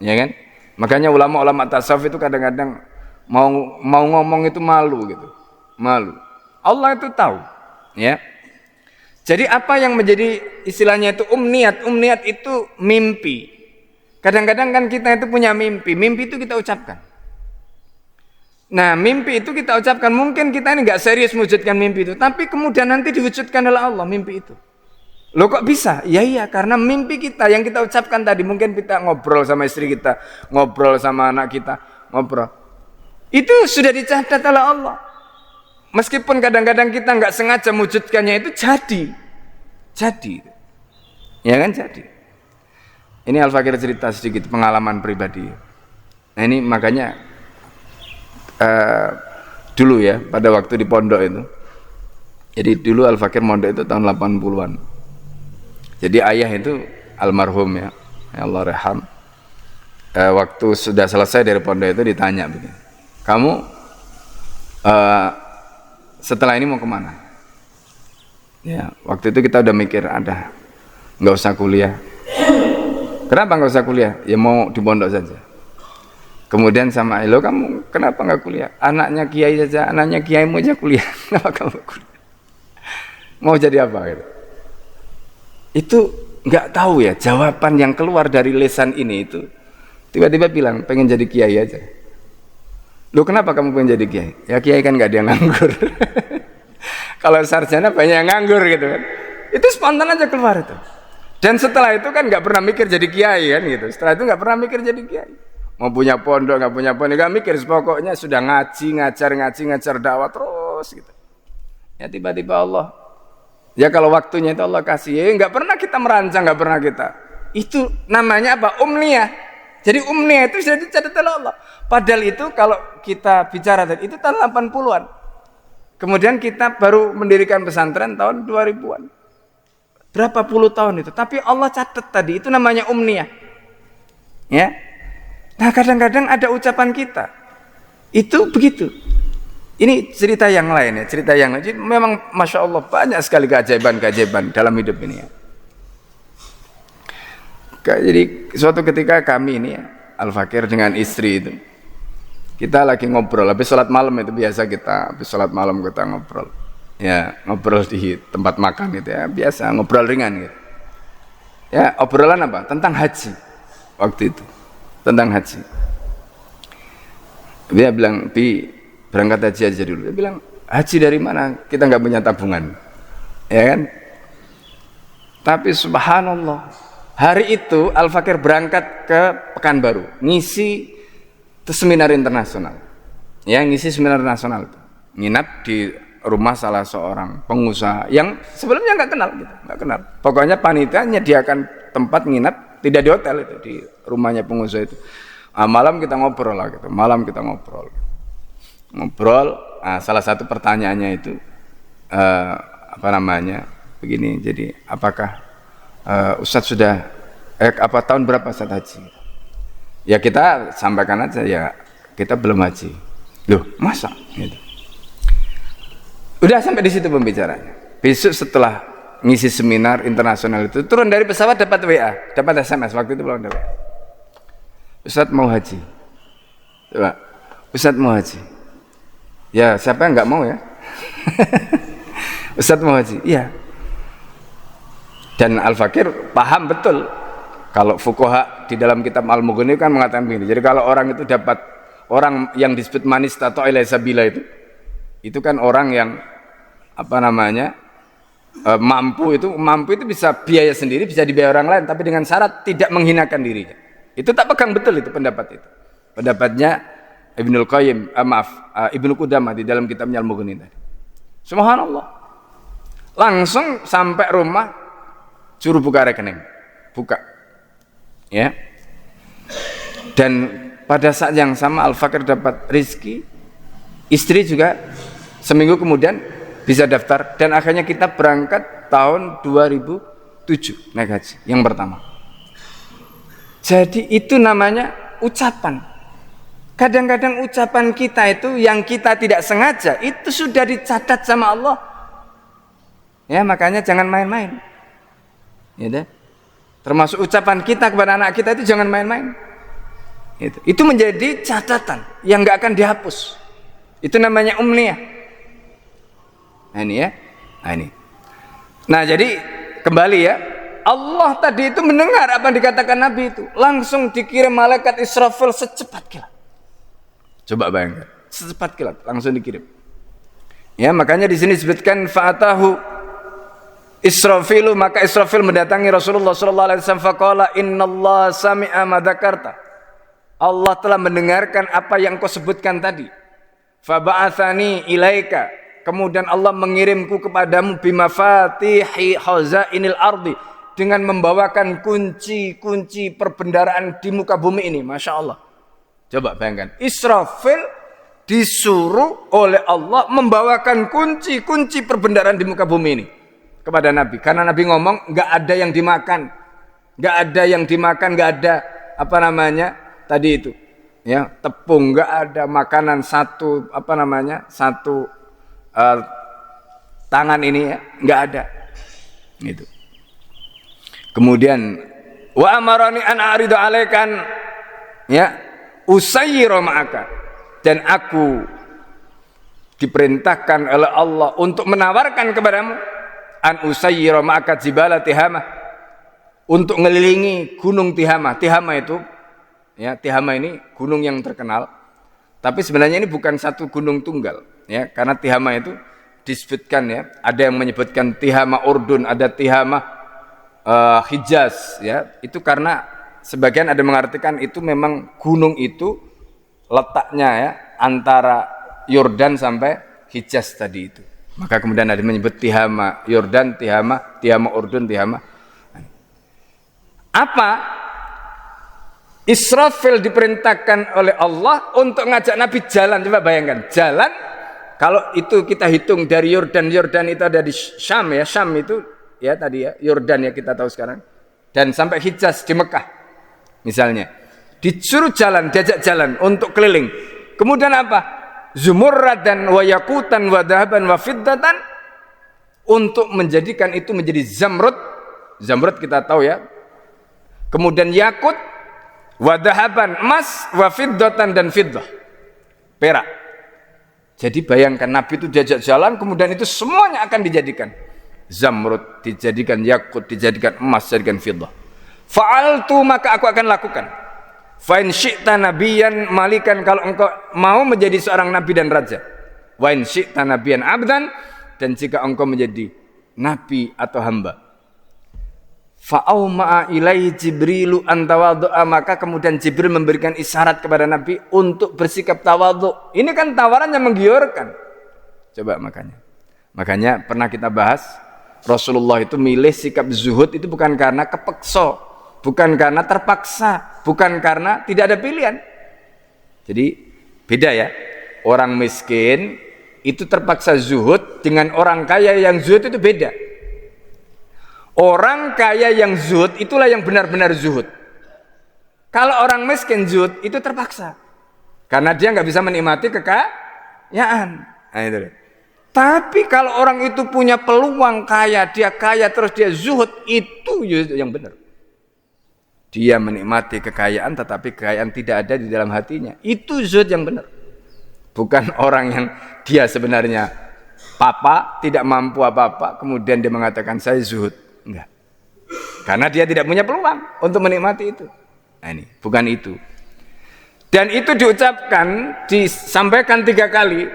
Ya kan? Makanya ulama-ulama tasawuf itu kadang-kadang mau ngomong itu malu gitu, malu. Allah itu tahu, ya. Jadi apa yang menjadi istilahnya itu umniat itu mimpi. Kadang-kadang kan kita itu punya mimpi itu kita ucapkan. Nah, mimpi itu kita ucapkan, mungkin kita ini nggak serius mewujudkan mimpi itu, tapi kemudian nanti diwujudkan oleh Allah mimpi itu. Loh kok bisa? Iya, karena mimpi kita yang kita ucapkan tadi, mungkin kita ngobrol sama istri kita, ngobrol sama anak kita, ngobrol. Itu sudah dicatat oleh Allah. Meskipun kadang-kadang kita nggak sengaja mewujudkannya, itu jadi. Ya kan jadi. Ini Al-Fakir cerita sedikit pengalaman pribadi. Nah ini makanya dulu ya, pada waktu di pondok itu. Jadi dulu Al-Fakir mondok itu tahun 80-an. Jadi ayah itu almarhum ya Allah raham. Waktu sudah selesai dari pondok itu ditanya begini, kamu setelah ini mau kemana? Ya, waktu itu kita udah mikir, nggak usah kuliah. Kenapa nggak usah kuliah? Ya mau di pondok saja. Kemudian sama lo, kamu kenapa nggak kuliah? Anaknya kiai saja, anaknya kiaimu aja kuliah. Kenapa kamu kuliah? Mau jadi apa gitu? Itu nggak tahu ya, jawaban yang keluar dari lisan ini itu tiba-tiba bilang pengen jadi kiai aja. Loh kenapa kamu pengen jadi kiai? Ya kiai kan nggak ada yang nganggur. Kalau sarjana banyak yang nganggur gitu kan. Itu spontan aja keluar itu. Dan setelah itu kan nggak pernah mikir jadi kiai kan gitu. Setelah itu nggak pernah mikir jadi kiai. Mau punya pondok nggak punya pondok nggak mikir. Pokoknya sudah ngajar dakwah terus gitu. Ya tiba-tiba Allah. Ya kalau waktunya itu Allah kasih, ya nggak pernah kita merancang, nggak pernah kita. Itu namanya apa? Umniyah. Jadi umniyah itu sudah dicatat oleh Allah. Padahal itu kalau kita bicara tadi itu tahun 80-an. Kemudian kita baru mendirikan pesantren tahun 2000-an. Berapa puluh tahun itu? Tapi Allah catat tadi, itu namanya umniyah. Ya. Nah kadang-kadang ada ucapan kita. Itu begitu. Ini cerita yang lain ya, cerita yang lain. Jadi memang Masya Allah banyak sekali keajaiban dalam hidup ini ya. Jadi suatu ketika kami ini ya, Al-Fakir dengan istri itu, kita lagi ngobrol, habis sholat malam itu biasa kita, habis sholat malam kita ngobrol. Ya ngobrol di tempat makan gitu ya, biasa ngobrol ringan gitu. Ya obrolan apa? Tentang haji waktu itu, tentang haji. Dia bilang, berangkat haji aja dulu. Dia bilang, haji dari mana? Kita nggak punya tabungan, ya kan? Tapi subhanallah, hari itu Al-Fakir berangkat ke Pekanbaru, ngisi seminar internasional. Ya, ngisi seminar nasional, nginap di rumah salah seorang pengusaha yang sebelumnya nggak kenal, gitu, nggak kenal. Pokoknya panitia menyediakan tempat nginap, tidak di hotel itu, di rumahnya pengusaha itu. Malam kita ngobrol lah, gitu. Malam kita ngobrol. Salah satu pertanyaannya itu begini, jadi apakah Ustadz sudah tahun berapa Ustadz haji? Ya kita sampaikan aja ya kita belum haji. Loh masa? Gitu. Udah sampai di situ pembicaranya. Besok setelah ngisi seminar internasional itu turun dari pesawat dapat WA, dapat SMS, waktu itu belum ada WA. Ustadz mau haji. Coba, Ustadz mau haji. Ya siapa yang nggak mau ya? Ustadz mau haji, iya. Dan Al-Fakir paham betul. Kalau fuqaha di dalam kitab Al-Mughni kan mengatakan begini. Jadi kalau orang itu dapat, orang yang disebut manis atau ilai sabila itu kan orang yang mampu itu bisa biaya sendiri, bisa dibiayai orang lain, tapi dengan syarat tidak menghinakan dirinya. Itu tak pegang betul itu pendapat itu. Pendapatnya Ibnul Qayyim, Ibnu Qudamah di dalam kitabnya Al-Mughni tadi. Subhanallah. Langsung sampai rumah suruh buka rekening. Buka. Ya. Dan pada saat yang sama Al-Fakir dapat rezeki, istri juga seminggu kemudian bisa daftar, dan akhirnya kita berangkat tahun 2007 naik haji yang pertama. Jadi itu namanya ucapan. Kadang-kadang ucapan kita itu yang kita tidak sengaja itu sudah dicatat sama Allah. Ya, makanya jangan main-main. Ya deh. Termasuk ucapan kita kepada anak kita itu jangan main-main. Itu menjadi catatan yang nggak akan dihapus. Itu namanya umniyah. Nah ini ya. Nah jadi kembali ya, Allah tadi itu mendengar apa yang dikatakan Nabi itu, langsung dikirim malaikat Israfil secepat kilat. Coba bayangkan, secepat kilat langsung dikirim. Ya, makanya di sini disebutkan fa'atahu Israfilu, maka Israfil mendatangi Rasulullah sallallahu alaihi wasallam, faqala innallaha sami'a ma dzakarta. Allah telah mendengarkan apa yang kau sebutkan tadi. Fa ba'atsani ilaika, kemudian Allah mengirimku kepadamu bimafatihi khazainil ardi, dengan membawakan kunci-kunci perbendaharaan di muka bumi ini. Masya Allah. Coba bayangkan, Israfil disuruh oleh Allah membawakan kunci-kunci perbendaharaan di muka bumi ini kepada Nabi. Karena Nabi ngomong nggak ada yang dimakan, nggak ada tadi itu, ya, tepung, nggak ada makanan satu tangan ini, ya, nggak ada. Gitu. Kemudian wa amarani an a'ridu alaikan, ya, usayyiru ma'aka, dan aku diperintahkan oleh Allah untuk menawarkan kepadamu an usayyiru ma'aka jibala Tihamah, untuk ngelilingi gunung Tihamah. Tihamah itu, ya, Tihamah ini gunung yang terkenal, tapi sebenarnya ini bukan satu gunung tunggal, ya, karena Tihamah itu disebutkan, ya, ada yang menyebutkan Tihamah Urdun, ada Tihamah Hijaz, ya, itu karena sebagian ada mengartikan itu memang gunung itu letaknya, ya, antara Yordan sampai Hijaz tadi itu. Maka kemudian ada menyebut Tihamah Yordan, Tihamah Urdun, Tihamah. Apa? Israfil diperintahkan oleh Allah untuk ngajak Nabi jalan. Coba bayangkan, jalan, kalau itu kita hitung dari Yordan itu ada di Syam, ya, Syam itu, ya, tadi, ya, Yordan, ya, kita tahu sekarang, dan sampai Hijaz di Mekah misalnya, disuruh jalan, diajak jalan untuk keliling. Kemudian apa? Zumurradan wa yaqutan wa dhahaban wa fiddatan, untuk menjadikan itu menjadi zamrud kita tahu, ya, kemudian yakut, wa dhahaban, emas, wa fiddatan, dan fiddah, perak. Jadi bayangkan Nabi itu diajak jalan, kemudian itu semuanya akan dijadikan zamrud, dijadikan yakut, dijadikan emas, dijadikan fiddah. Fa'altu, maka aku akan lakukan. Fa in syi'ta nabiyan malikan, kalau engkau mau menjadi seorang nabi dan raja. Wa in syi'ta nabiyan abdan, dan jika engkau menjadi nabi atau hamba. Fa'auma'a ilaihi Jibrilu an tawaddu'a, maka kemudian Jibril memberikan isyarat kepada Nabi untuk bersikap tawadhu. Ini kan tawaran yang menggiurkan. Coba makanya pernah kita bahas, Rasulullah itu milih sikap zuhud itu bukan karena kepeksa, bukan karena terpaksa, bukan karena tidak ada pilihan. Jadi beda, ya. Orang miskin itu terpaksa zuhud dengan orang kaya yang zuhud itu beda. Orang kaya yang zuhud itulah yang benar-benar zuhud. Kalau orang miskin zuhud itu terpaksa, karena dia nggak bisa menikmati kekayaan. Nah, itu. Tapi kalau orang itu punya peluang kaya, dia kaya terus dia zuhud, itu yang benar. Dia menikmati kekayaan, tetapi kekayaan tidak ada di dalam hatinya. Itu zuhud yang benar. Bukan orang yang dia sebenarnya tidak mampu apa-apa, kemudian dia mengatakan saya zuhud. Enggak. Karena dia tidak punya peluang untuk menikmati itu. Nah, ini bukan itu. Dan itu diucapkan, disampaikan 3 kali,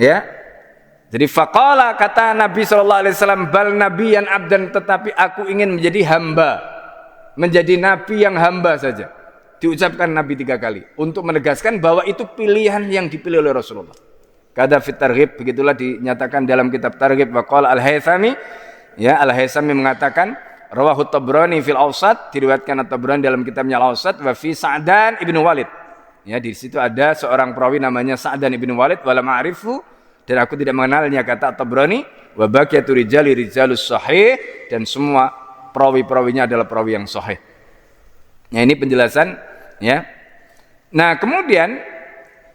ya. Jadi faqala, kata Nabi sallallahu alaihi wasallam, bal nabiyyan abdan, tetapi aku ingin menjadi hamba, menjadi nabi yang hamba saja. Diucapkan Nabi 3 kali untuk menegaskan bahwa itu pilihan yang dipilih oleh Rasulullah. Kada fit targhib, begitulah dinyatakan dalam kitab Targhib. Wa qala Al-Haythami, ya, Al-Haythami mengatakan rawahu Tabrani fil Awsat, diriwayatkan At-Tabrani dalam kitabnya Al-Awsat, wa fi Sa'dan ibn Walid. Ya, di situ ada seorang perawi namanya Sa'dan ibn Walid, wala ma'rifu, dan aku tidak mengenalnya, kata At-Tabrani, wa baqiyatu rijali rijalus sahih, dan semua perawi-perawinya adalah perawi yang sahih. Nah, ini penjelasan, ya. Nah, kemudian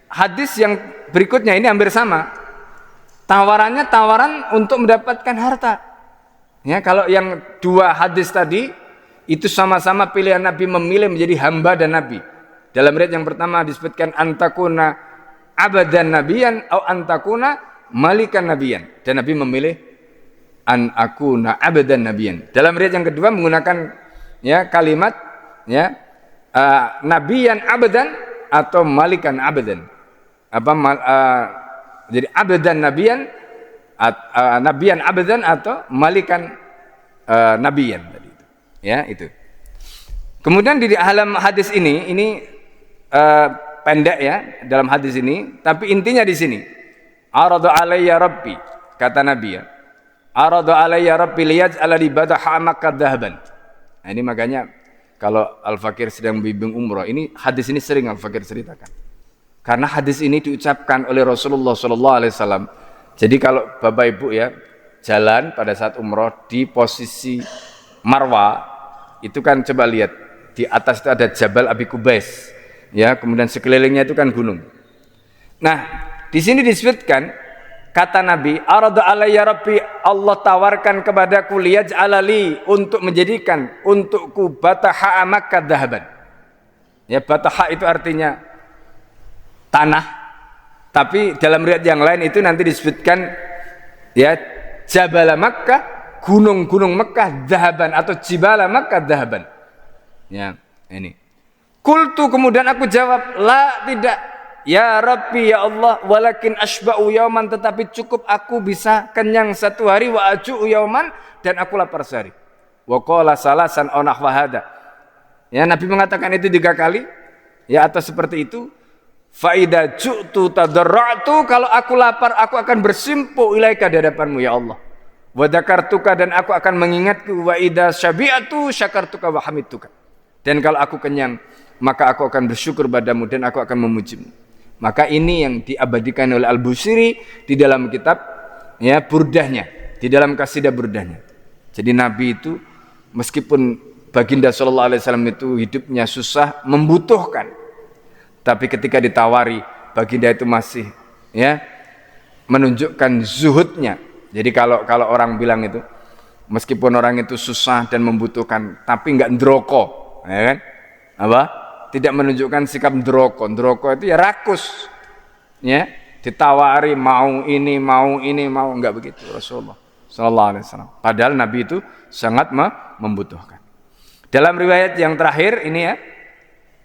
hadis yang berikutnya ini hampir sama. Tawarannya tawaran untuk mendapatkan harta. Ya, kalau yang 2 hadis tadi itu sama-sama pilihan Nabi memilih menjadi hamba dan nabi. Dalam riwayat yang pertama disebutkan antakuna abadan nabiyan atau antakuna malikan nabiyan, dan Nabi memilih an akuna abadan nabiyan. Dalam riwayat yang kedua menggunakan, ya, kalimat, ya, nabiyan abadan atau malikan abadan. Jadi abadan nabiyan, nabiyan abadan atau malikan nabiyan tadi itu. Ya, itu. Kemudian di dalam hadis ini pendek, ya, dalam hadis ini, tapi intinya di sini. Arada alayya rabbi, kata Nabi, ya. Arada alayya rabbi liyaj'ala li badaha Makkah dhahaban. Nah, ini makanya kalau Al-Fakir sedang membimbing umrah, ini hadis ini sering Al-Fakir ceritakan. Karena hadis ini diucapkan oleh Rasulullah SAW. Jadi kalau Bapak Ibu, ya, jalan pada saat umrah di posisi Marwa, itu kan coba lihat di atas itu ada Jabal Abi Kubais, ya, kemudian sekelilingnya itu kan gunung. Nah, di sini disebutkan kata Nabi, arada alayya rabbi, Allah tawarkan kepadaku liyaj'alali, untuk menjadikan untukku bataha Makkah dhahaban. Ya, bataha itu artinya tanah, tapi dalam riwayat yang lain itu nanti disebutkan, ya, Jabal Makkah, gunung-gunung Mekah dhahaban, atau Jibala Makkah dhahaban. Ya, ini. Qultu, kemudian aku jawab, la, tidak, ya Rabbi, ya Allah, walakin asba'u yauman, tetapi cukup aku bisa kenyang 1 hari, wa aju'u yauman, dan aku lapar sehari. Wa qala salasan aw nahwa hada. Ya, Nabi mengatakan itu 3 kali, ya, atau seperti itu. Fa idza ju'tu tadarra'tu, kalau aku lapar aku akan bersimpuh ilaika di hadapanmu, ya Allah. Wa dzakartuka, dan aku akan mengingatku. Wa idza syabi'tu syakartuka wa hamidtuka, dan kalau aku kenyang maka aku akan bersyukur padamu dan aku akan memujimu. Maka ini yang diabadikan oleh Al-Busiri di dalam kitab, ya, burdahnya, di dalam kasidah burdahnya. Jadi Nabi itu meskipun baginda sallallahu alaihi wasallam itu hidupnya susah, membutuhkan, tapi ketika ditawari, baginda itu masih, ya, menunjukkan zuhudnya. Jadi kalau orang bilang itu, meskipun orang itu susah dan membutuhkan, tapi enggak ndroko, ya kan? Apa? Tidak menunjukkan sikap ndroko. Ndroko itu ya rakus, ya, ditawari mau ini, enggak begitu Rasulullah sallallahu alaihi wasallam. Padahal Nabi itu sangat membutuhkan. Dalam riwayat yang terakhir ini, ya,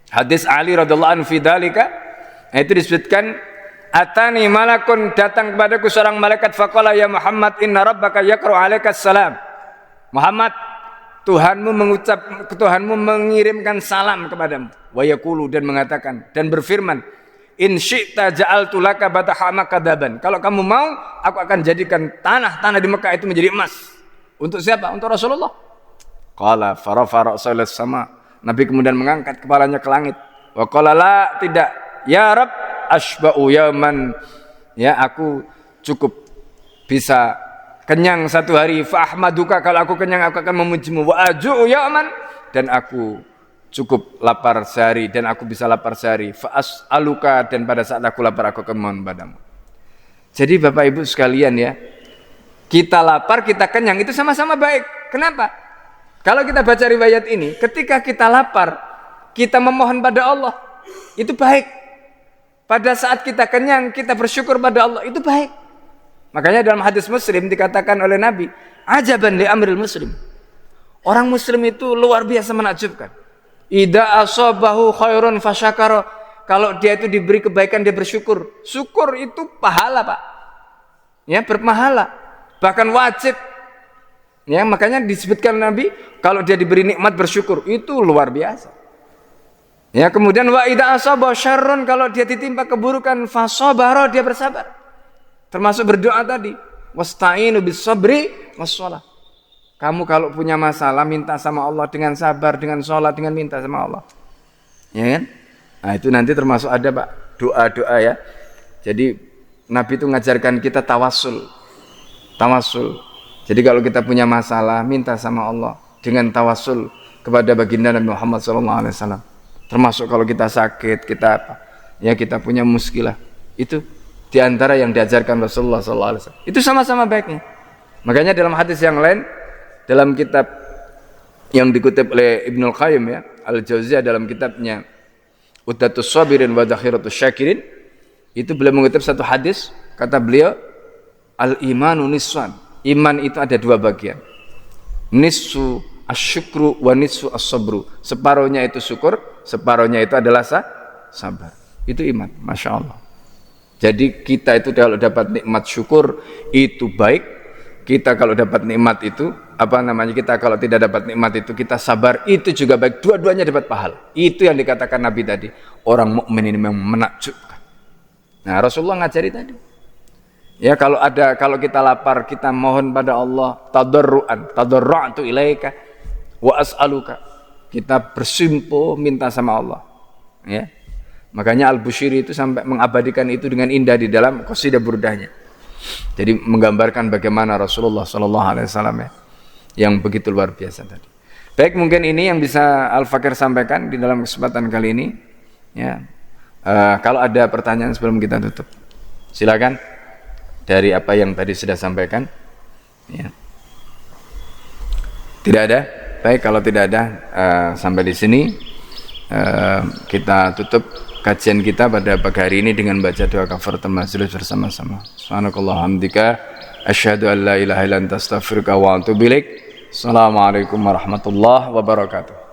hadis Ali radhiyallahu anhu fi dzalika, itu disebutkan, atani malakun, datang kepadaku seorang malaikat, faqala ya Muhammad inna rabbaka yaqra'u 'alaikas salam. Muhammad, Tuhanmu mengirimkan salam kepadamu. Wa yaqulu, dan mengatakan dan berfirman, in syi'ta ja'altu laka bataha Makkah dhahaban. Kalau kamu mau, aku akan jadikan tanah-tanah di Mekah itu menjadi emas. Untuk siapa? Untuk Rasulullah. Qala farafa ra'sahu sama. Nabi kemudian mengangkat kepalanya ke langit. Wa qala la, tidak, ya Rabb asba'u yauman, ya, aku cukup bisa kenyang 1 hari, fa ahmaduka, kalau aku kenyang aku akan memujimu, wa aju'u yauman, dan aku cukup lapar sehari, dan aku bisa lapar sehari, fa as'aluka, dan pada saat aku lapar aku akan mohon padamu. Jadi Bapak Ibu sekalian, ya, kita lapar, kita kenyang, itu sama-sama baik. Kenapa? Kalau kita baca riwayat ini, ketika kita lapar, kita memohon pada Allah, itu baik. Pada saat kita kenyang, kita bersyukur pada Allah, itu baik. Makanya dalam hadis Muslim dikatakan oleh Nabi, ajaban li amril muslim. Orang muslim itu luar biasa menakjubkan. Idza asabahu khairun fasyakara. Kalau dia itu diberi kebaikan, dia bersyukur. Syukur itu pahala, Pak. ya berpahala, bahkan wajib. Ya, makanya disebutkan Nabi kalau dia diberi nikmat bersyukur itu luar biasa. Ya, kemudian wa idza asaba syarrun, kalau dia ditimpa keburukan fasabara, dia bersabar. Termasuk berdoa tadi, wasta'inu bis sabri was shalah. Kamu kalau punya masalah minta sama Allah dengan sabar, dengan sholat, dengan minta sama Allah. Ya kan? Nah, itu nanti termasuk ada Pak doa-doa ya. Jadi Nabi itu ngajarkan kita tawassul. Tawassul. Jadi kalau kita punya masalah, minta sama Allah dengan tawassul kepada baginda Nabi Muhammad SAW. Termasuk kalau kita sakit, kita apa? Ya kita punya muskilah. Itu diantara yang diajarkan Rasulullah SAW. Itu sama-sama baiknya. Makanya dalam hadis yang lain, dalam kitab yang dikutip oleh Ibnul Qayyim ya, Al-Jauziyah dalam kitabnya Uddatus Sabirin wa Dakhiratus Syakirin, itu beliau mengutip satu hadis, kata beliau, al-imanu niswan. Iman itu ada dua bagian. Nisfu asyukru wa nisfu as-sabru. Separuhnya itu syukur, separuhnya itu adalah sabar. Itu iman, Masya Allah. Jadi kita itu kalau dapat nikmat syukur itu baik. Kita kalau dapat nikmat itu, kita kalau tidak dapat nikmat itu kita sabar, itu juga baik. Dua-duanya dapat pahala. Itu yang dikatakan Nabi tadi. Orang mukmin ini memang menakjubkan. Nah, Rasulullah ngajari tadi. Ya kalau kita lapar, kita mohon pada Allah tadarru'tu ilaika wa as'aluka. Kita bersimpuh minta sama Allah. Ya. Makanya Al-Busiri itu sampai mengabadikan itu dengan indah di dalam qasidah burdahnya. Jadi menggambarkan bagaimana Rasulullah SAW ya, yang begitu luar biasa tadi. Baik, mungkin ini yang bisa Al-Fakir sampaikan di dalam kesempatan kali ini. Ya. Kalau ada pertanyaan sebelum kita tutup, silakan. Dari apa yang tadi sudah sampaikan ya. Tidak ada? Baik, kalau tidak ada sampai di sini kita tutup kajian kita pada pagi hari ini dengan baca doa kafaratul majlis bersama-sama. Subhanakallah hamdika asyhadu an la ilaha illa anta astaghfiruka wa atubu ilaik. Assalamualaikum warahmatullahi wabarakatuh.